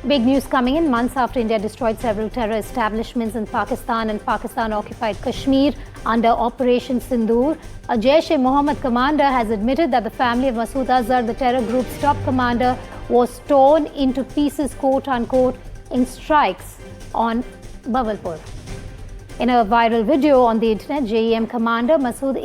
Big news coming in months after India destroyed several terror establishments in Pakistan and Pakistan-occupied Kashmir under Operation Sindoor. A Jaish-e-Mohamad commander has admitted that the family of Masood Azhar, the terror group's top commander, was torn into pieces, quote-unquote, in strikes on Bahawalpur. In a viral video on the internet, JEM commander Masood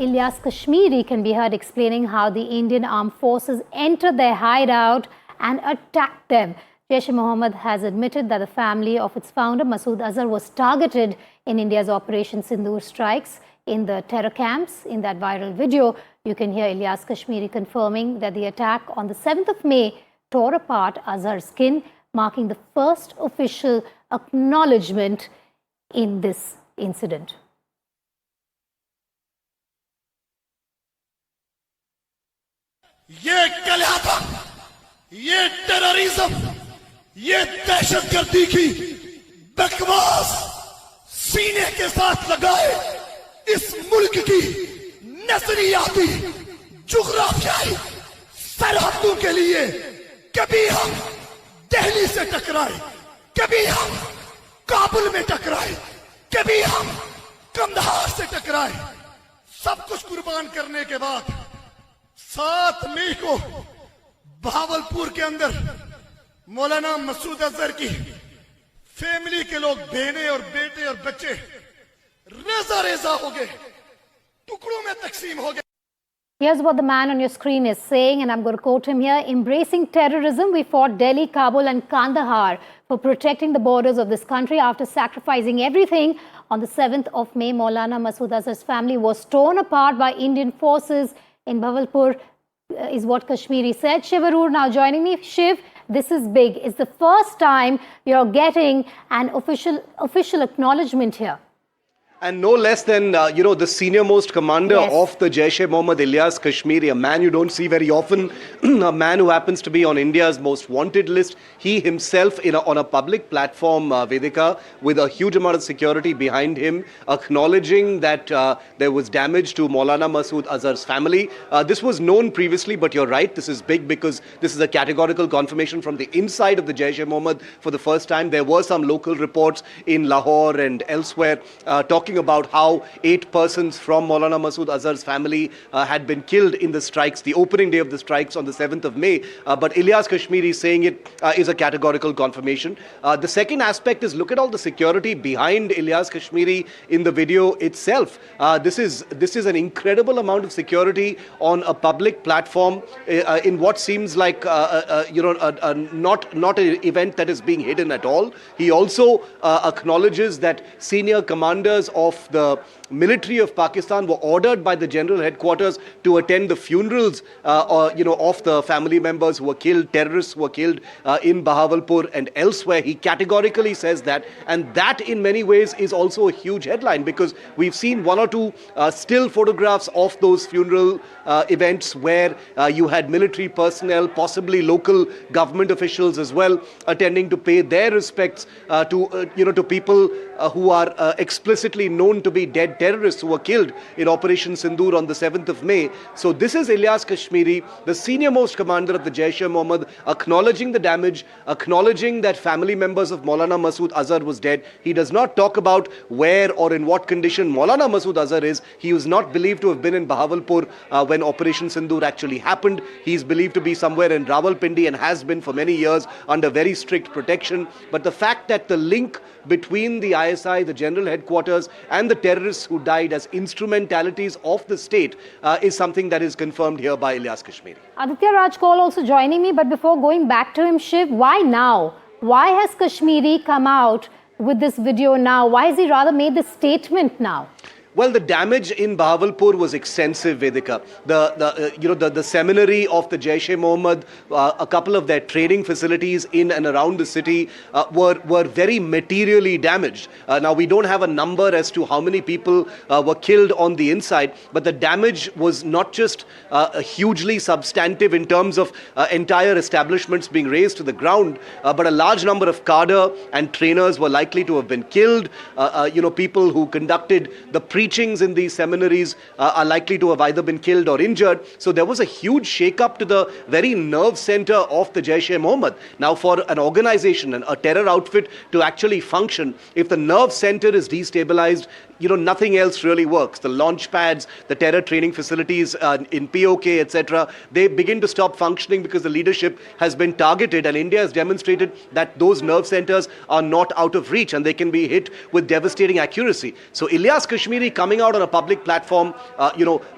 Kashmiri can be heard explaining how the Indian armed forces entered their hideout and attacked them. Jaish-e-Mohamad has admitted that the family of its founder, Masood Azhar, was targeted in India's Operation Sindoor strikes in the terror camps. In that viral video, you can hear Kashmiri confirming that the attack on the 7th of May tore apart Azhar's skin, marking the first official acknowledgement in this incident. ये terrorism, ये दहशतगर्दी की बकवास सीने के साथ लगाए इस मुल्क की नजरियाती जुग्राफियाई सरहदों के लिए कभी हम दिल्ली से टकराए, कभी हम काबुल में टकराए, कभी हम कंधार से टकराए। सब कुछ कुर्बान करने के बाद 7 मई को बहावलपुर के अंदर मौलाना मसूद अजहर की फैमिली के लोग, बहनें और बेटे और बच्चे रेजा रेजा हो गए, टुकड़ों में तकसीम हो गए। Here's what the man on your screen is saying, and I'm going to quote him here. Embracing terrorism, we fought Delhi, Kabul and Kandahar for protecting the borders of this country. After sacrificing everything, on the 7th of May, Maulana Masood Azhar's family was torn apart by Indian forces in Bahawalpur, is what Kashmiri said. Shiv Arur now joining me. Shiv, this is big. It's the first time you're getting an official acknowledgement here. And no less than, the senior-most commander of the Jaish-e-Mohamad, Kashmiri, a man you don't see very often, a man who happens to be on India's most wanted list. He himself on a public platform, Vedika, with a huge amount of security behind him, acknowledging that there was damage to Maulana Masood Azhar's family. This was known previously, but you're right, this is big because this is a categorical confirmation from the inside of the Jaish-e-Mohamad for the first time. There were some local reports in Lahore and elsewhere talking about how 8 persons from Maulana Masood Azhar's family had been killed in the strikes, the opening day of the strikes on the 7th of May. But Kashmiri saying it is a categorical confirmation. The second aspect is look at all the security behind Kashmiri in the video itself. This is an incredible amount of security on a public platform in what seems like not an event that is being hidden at all. He also acknowledges that senior commanders of the military of Pakistan were ordered by the general headquarters to attend the funerals of the family members who were killed, terrorists who were killed in Bahawalpur and elsewhere. He categorically says that, and that in many ways is also a huge headline because we've seen 1 or 2 still photographs of those funeral events where you had military personnel, possibly local government officials as well, attending to pay their respects to people who are explicitly known to be dead terrorists who were killed in Operation Sindoor on the 7th of May. So this is Kashmiri, the senior-most commander of the Jaish-e-Mohamad, acknowledging the damage, acknowledging that family members of Maulana Masood Azhar was dead. He does not talk about where or in what condition Maulana Masood Azhar is. He was not believed to have been in Bahawalpur when Operation Sindoor actually happened. He is believed to be somewhere in Rawalpindi and has been for many years under very strict protection. But the fact that the link between the ISI, the general headquarters and the terrorists who died as instrumentalities of the state is something that is confirmed here by Kashmiri. Aditya Raj Kaul also joining me, but before going back to him, Shiv, why now? Why has Kashmiri come out with this video now? Why has he rather made this statement now? Well, the damage in Bahawalpur was extensive, Vedika. The seminary of the Jaish-e-Mohamad, a couple of their training facilities in and around the city were very materially damaged. Now, we don't have a number as to how many people were killed on the inside, but the damage was not just hugely substantive in terms of entire establishments being razed to the ground, but a large number of cadre and trainers were likely to have been killed. People who conducted the preachings in these seminaries are likely to have either been killed or injured. So there was a huge shake-up to the very nerve center of the Jaish-e-Mohamad. Now, for an organization, a terror outfit to actually function, if the nerve center is destabilized, nothing else really works. The launch pads, the terror training facilities in POK, etc., they begin to stop functioning because the leadership has been targeted, and India has demonstrated that those nerve centers are not out of reach and they can be hit with devastating accuracy. So Ilyas Kashmiri coming out on a public platform,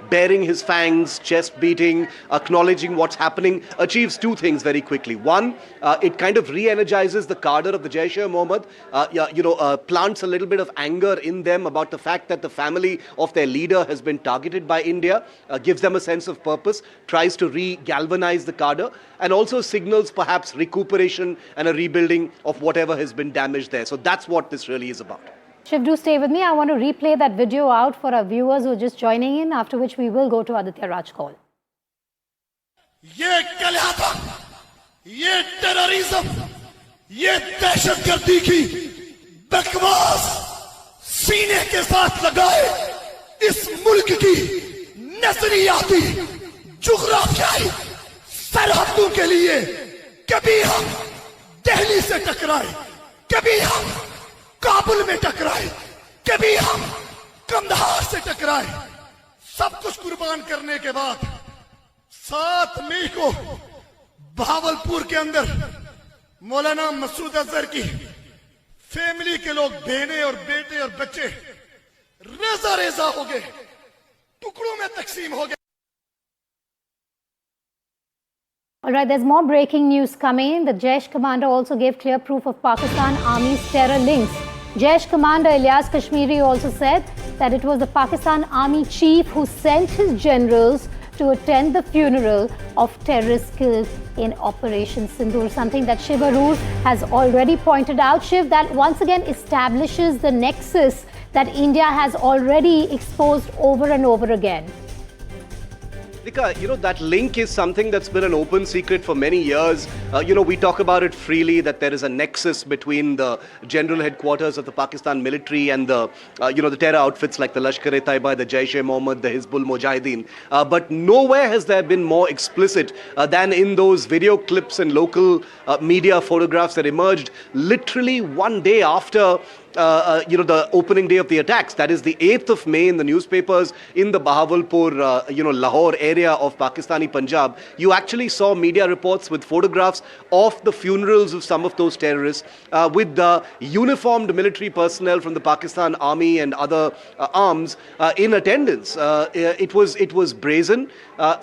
baring his fangs, chest beating, acknowledging what's happening, achieves two things very quickly. One, it kind of re-energizes the cadre of the Jaish-e-Mohamad, plants a little bit of anger in them about the fact that the family of their leader has been targeted by India, gives them a sense of purpose, tries to re-galvanize the cadre, and also signals perhaps recuperation and a rebuilding of whatever has been damaged there. So that's what this really is about. Shiv, do stay with me. I want to replay that video out for our viewers who are just joining in, after which we will go to Aditya Raj call. ये कलह, ये terrorism, ये दहशतगर्दी की बकवास सीने के साथ लगाए इस मुल्क की नजरियाती जुग्राफियाई सरहदों के लिए कभी हम दिल्ली से टकराए, कभी हम काबुल में टकराए, कभी हम कंधार से टकराए। सब कुछ कुर्बान करने के बाद 7 मई को बहावलपुर के अंदर मौलाना मसूद अजहर की फैमिली के लोग, बहनें और बेटे और बच्चे रेजा रेजा हो गए, टुकड़ों में तकसीम हो गए। All right, there's more breaking news coming in. The Jaish commander also gave clear proof of Pakistan Army's terror links. Jaish commander Ilyas Kashmiri also said that it was the Pakistan Army chief who sent his generals to attend the funeral of terrorists killed in Operation Sindoor, something that Shiv Arur has already pointed out. Shiv, that once again establishes the nexus that India has already exposed over and over again. That link is something that's been an open secret for many years. We talk about it freely, that there is a nexus between the general headquarters of the Pakistan military and the, the terror outfits like the Lashkar-e-Taiba, the Jaish-e-Mohamad, the Hizbul Mujahideen. But nowhere has there been more explicit than in those video clips and local media photographs that emerged literally one day after the opening day of the attacks. That is the 8th of May in the newspapers in the Bahawalpur, Lahore area of Pakistani Punjab. You actually saw media reports with photographs of the funerals of some of those terrorists with the uniformed military personnel from the Pakistan Army and other arms in attendance. It was brazen.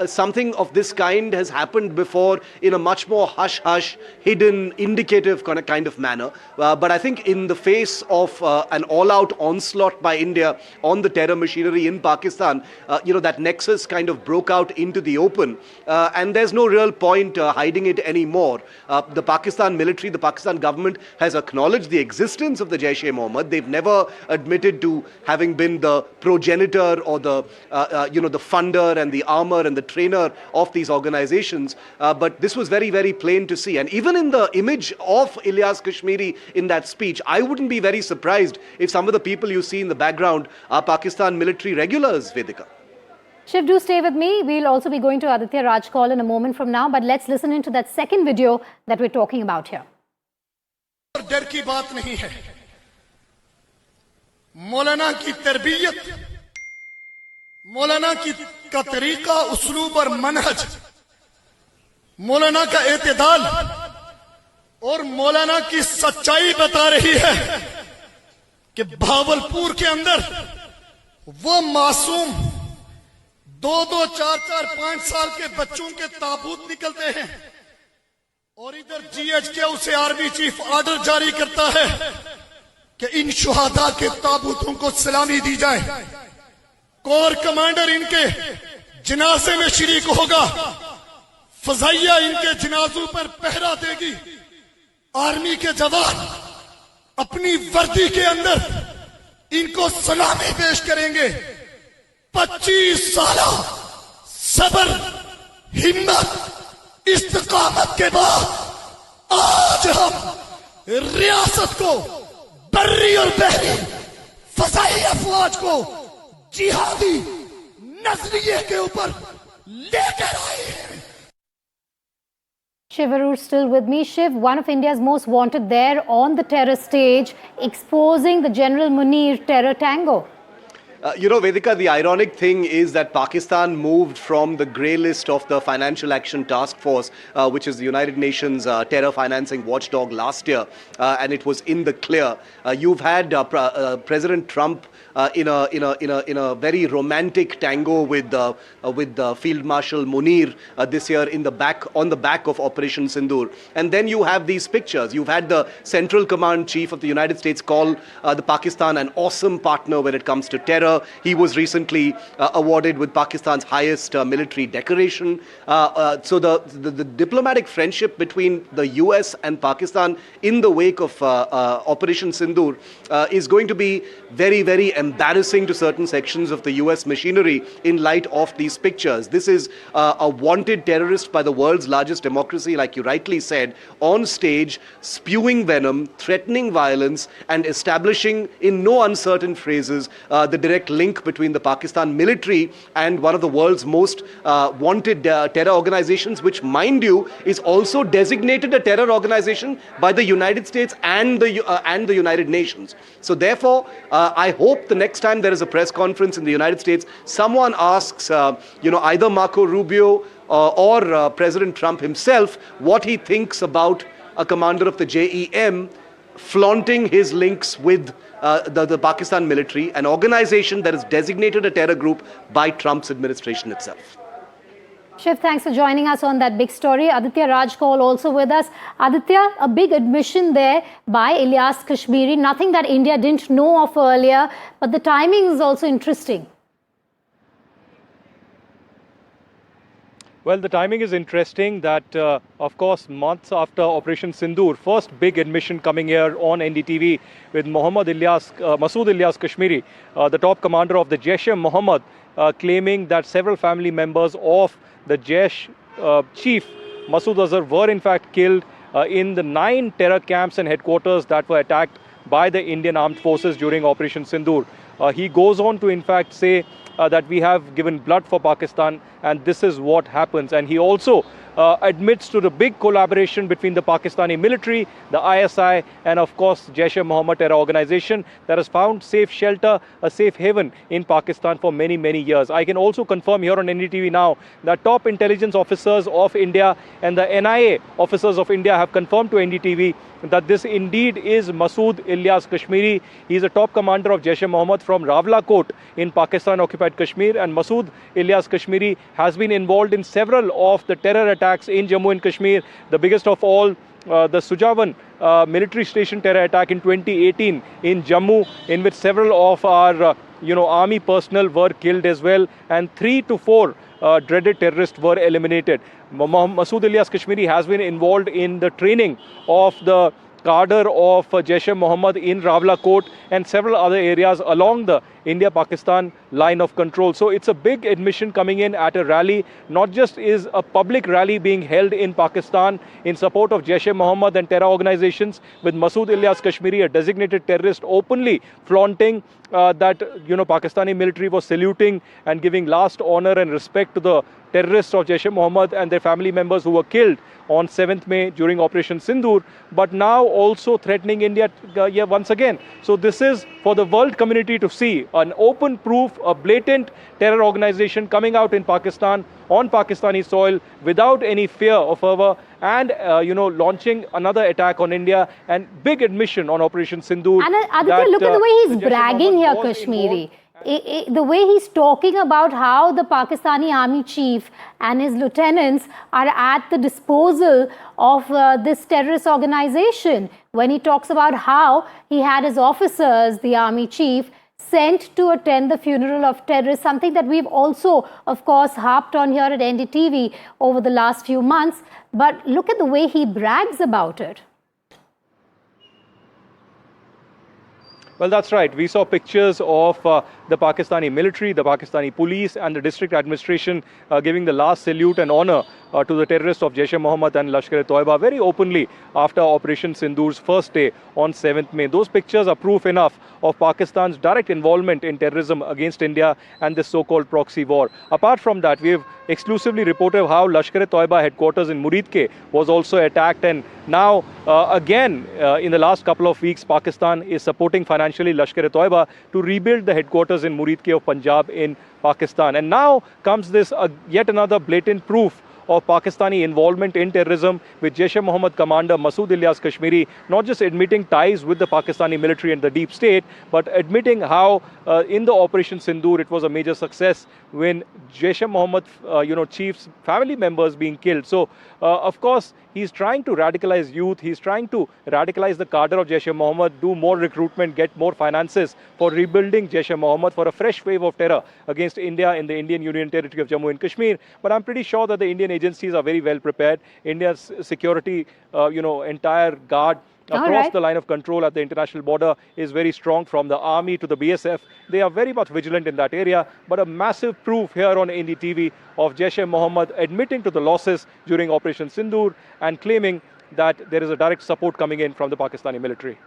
Something of this kind has happened before in a much more hush-hush, hidden, indicative kind of manner. But I think in the face of an all-out onslaught by India on the terror machinery in Pakistan, that nexus kind of broke out into the open, and there's no real point hiding it anymore. The Pakistan military, the Pakistan government has acknowledged the existence of the Jaish-e-Mohamad. They've never admitted to having been the progenitor or the, the funder and the armor and the trainer of these organizations. But this was very, very plain to see. And even in the image of Ilyas Kashmiri in that speech, I wouldn't be very surprised if some of the people you see in the background are Pakistan military regulars, Vedika. Shiv, do stay with me. We'll also be going to Aditya Raj call in a moment from now, but let's listen into that second video that we're talking about here. डर की बात नहीं है। मौलाना की तरबियत, मौलाना का तरीका, उसलूब और मनहज, मौलाना का एतदाल और मौलाना की सच्चाई बता रही है कि भावलपुर के अंदर वो मासूम 2-2, 4-4, 5 साल के बच्चों के ताबूत निकलते हैं और इधर GHQ उसे आर्मी चीफ ऑर्डर जारी करता है कि इन शुहादा के ताबूतों को सलामी दी जाए। कोर कमांडर इनके जनाजे में शरीक होगा, फजाइया इनके जनाजों पर पहरा देगी, आर्मी के जवान अपनी वर्दी के अंदर इनको सलामी पेश करेंगे। 25 साल सबर, हिम्मत, इस्तिकामत के बाद आज हम रियासत को, बर्री और बहरी फजाई अफवाज को जिहादी नजरिए के ऊपर लेकर आए हैं। Shiv Arur still with me. Shiv, one of India's most wanted there on the terror stage, exposing the General Munir terror tango. You know, Vedika, the ironic thing is that Pakistan moved from the grey list of the Financial Action Task Force, which is the United Nations terror financing watchdog last year, and it was in the clear. You've had President Trump in a very romantic tango with Field Marshal Munir this year on the back of Operation Sindoor, and then you have these pictures. You've had the Central Command Chief of the United States call the Pakistan an awesome partner when it comes to terror. He was recently awarded with Pakistan's highest military decoration. So the diplomatic friendship between the US and Pakistan in the wake of Operation Sindoor is going to be very, very embarrassing to certain sections of the US machinery in light of these pictures. This is a wanted terrorist by the world's largest democracy, like you rightly said, on stage, spewing venom, threatening violence, and establishing in no uncertain phrases the direct link between the Pakistan military and one of the world's most wanted terror organizations, which, mind you, is also designated a terror organization by the United States and the United Nations. So therefore, I hope the next time there is a press conference in the United States, someone asks, either Marco Rubio or President Trump himself what he thinks about a commander of the JEM flaunting his links with the Pakistan military, an organization that is designated a terror group by Trump's administration itself. Shiv, thanks for joining us on that big story. Aditya Rajkol also with us. Aditya, a big admission there by Ilyas Kashmiri, nothing that India didn't know of earlier, but the timing is also interesting. Well, the timing is interesting that, of course, months after Operation Sindoor, first big admission coming here on NDTV with Masood Ilyas Kashmiri, the top commander of the Jaish-e-Mohamad, claiming that several family members of the Jaish chief, Masood Azhar, were in fact killed in the 9 terror camps and headquarters that were attacked by the Indian armed forces during Operation Sindoor. He goes on to in fact say that we have given blood for Pakistan and this is what happens. And he also admits to the big collaboration between the Pakistani military, the ISI, and of course Jaish-e-Mohamad terror organization that has found safe shelter, a safe haven in Pakistan for many, many years. I can also confirm here on NDTV now that top intelligence officers of India and the NIA officers of India have confirmed to NDTV that this indeed is Masood Ilyas Kashmiri. He is a top commander of Jaish-e-Mohamad from Bahawalpur in Pakistan-occupied Kashmir, and Masood Ilyas Kashmiri has been involved in several of the terror attacks in Jammu and Kashmir, the biggest of all the Sujawan military station terror attack in 2018 in Jammu, in which several of our army personnel were killed as well, and 3 to 4 dreaded terrorists were eliminated. Masood Ilyas Kashmiri has been involved in the training of the cadre of Jaish-e-Mohamad in Bahawalpur and several other areas along the India-Pakistan line of control. So it's a big admission coming in at a rally. Not just is a public rally being held in Pakistan in support of Jaish-e-Mohamad and terror organizations, with Masood Ilyas Kashmiri, a designated terrorist, openly flaunting that Pakistani military was saluting and giving last honor and respect to the terrorists of Jaish-e-Mohamad and their family members who were killed on 7th May during Operation Sindoor, but now also threatening India once again. So this is for the world community to see an open proof, a blatant terror organization coming out in Pakistan, on Pakistani soil, without any fear of fervor, and launching another attack on India, and big admission on Operation Sindoor. And Aditya, look at the way he's bragging here, Kashmiri. The way he's talking about how the Pakistani army chief and his lieutenants are at the disposal of this terrorist organization. When he talks about how he had his officers, the army chief, sent to attend the funeral of terrorists, something that we've also, of course, harped on here at NDTV over the last few months. But look at the way he brags about it. Well, that's right. We saw pictures of the Pakistani military, the Pakistani police, and the district administration giving the last salute and honor to the terrorists of Jaish-e-Mohamad and Lashkar-e-Toiba very openly after Operation Sindoor's first day on 7th May. Those pictures are proof enough of Pakistan's direct involvement in terrorism against India and this so-called proxy war. Apart from that, we have exclusively reported how Lashkar-e-Toiba headquarters in Muridke was also attacked, and now again in the last couple of weeks Pakistan is supporting financially Lashkar-e-Toiba to rebuild the headquarters in Muridke of Punjab in Pakistan. And now comes this yet another blatant proof of Pakistani involvement in terrorism, with Jaish-e-Mohamad commander Masood Azhar Kashmiri not just admitting ties with the Pakistani military and the deep state, but admitting how in the Operation Sindoor it was a major success when Jaish-e-Mohamad chiefs, family members being killed. So of course he's trying to radicalize youth, he's trying to radicalize the cadre of Jaish-e-Mohamad, do more recruitment, get more finances for rebuilding Jaish-e-Mohamad, for a fresh wave of terror against India in the Indian Union territory of Jammu and Kashmir. But I'm pretty sure that the Indian agencies are very well prepared. India's security, entire guard across the line of control at the international border is very strong, from the army to the BSF. They are very much vigilant in that area. But a massive proof here on NDTV of Jaish-e-Mohamad admitting to the losses during Operation Sindoor and claiming that there is a direct support coming in from the Pakistani military.